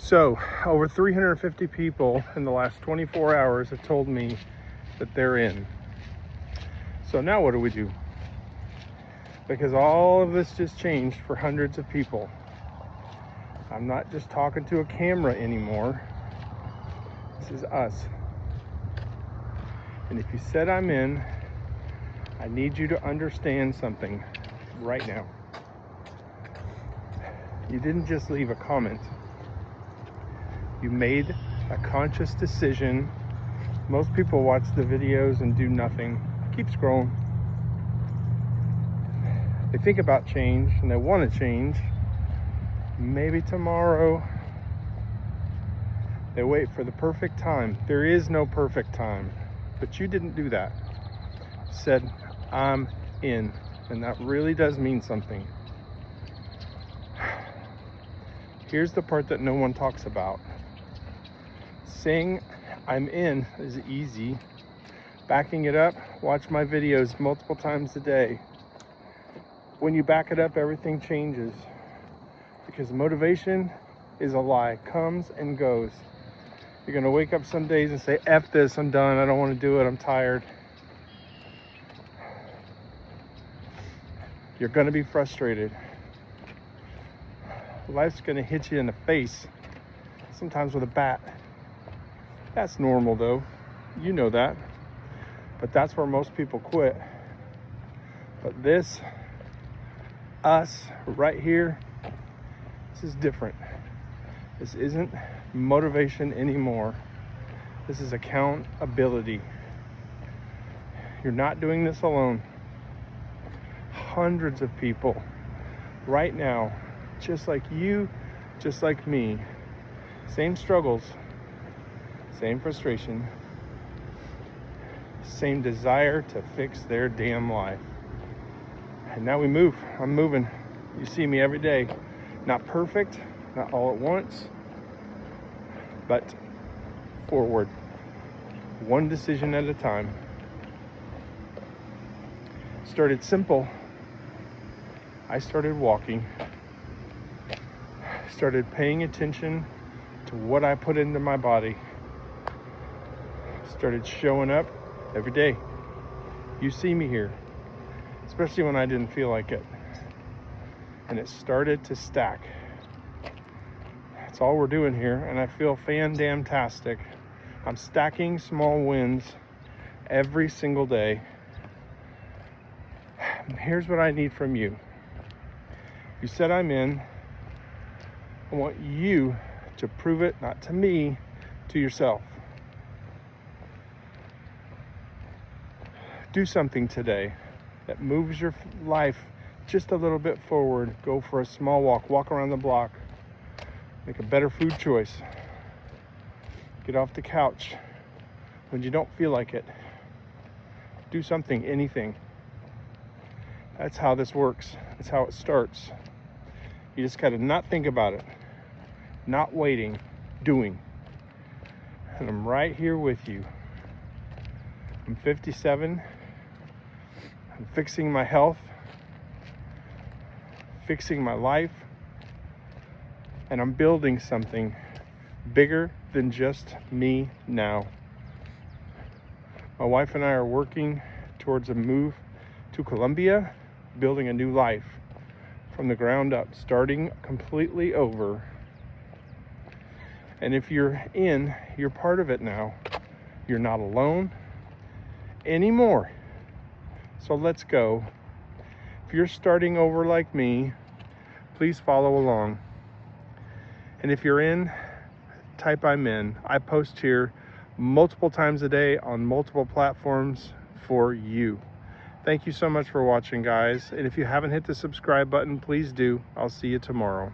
So over 350 people in the last 24 hours have told me that they're in. So now what do we do? Because all of this just changed for hundreds of people. I'm not just talking to a camera anymore. This is us. And if you said I'm in, I need you to understand something right now. You didn't just leave a comment. You made a conscious decision. Most people watch the videos and do nothing. Keep scrolling. They think about change and they want to change. Maybe tomorrow. They wait for the perfect time. There is no perfect time. But you didn't do that. You said, I'm in. And that really does mean something. Here's the part that no one talks about. Saying I'm in is easy. Backing it up, watch my videos multiple times a day. When you back it up, everything changes. Because motivation is a lie, comes and goes. You're gonna wake up some days and say, F this, I'm done, I don't wanna do it, I'm tired. You're gonna be frustrated. Life's gonna hit you in the face, sometimes with a bat. That's normal though, you know that. But that's where most people quit. But this, us, right here, this is different. This isn't motivation anymore. This is accountability. You're not doing this alone. Hundreds of people right now, just like you, just like me, same struggles, same frustration, same desire to fix their damn life. And now we move. I'm moving. You see me every day. Not perfect, not all at once, but forward. One decision at a time. Started simple. I started walking. Started paying attention to what I put into my body. Started showing up every day. You see me here, especially when I didn't feel like it. And it started to stack. That's all we're doing here, and I feel fan-damn-tastic. I'm stacking small wins every single day. And here's what I need from you. You said I'm in. I want you to prove it, not to me, to yourself. Do something today that moves your life just a little bit forward. Go for a small walk around the block, make a better food choice, get off the couch when you don't feel like it. Do something, anything. That's how this works. That's how it starts. You just gotta not think about it, not waiting, doing. And I'm right here with you. I'm 57. I'm fixing my health, fixing my life, and I'm building something bigger than just me now. My wife and I are working towards a move to Colombia, building a new life from the ground up, starting completely over. And if you're in, you're part of it now. You're not alone anymore. So let's go. If you're starting over like me, please follow along. And if you're in, type I'm in. I post here multiple times a day on multiple platforms for you. Thank you so much for watching, guys. And if you haven't hit the subscribe button, please do. I'll see you tomorrow.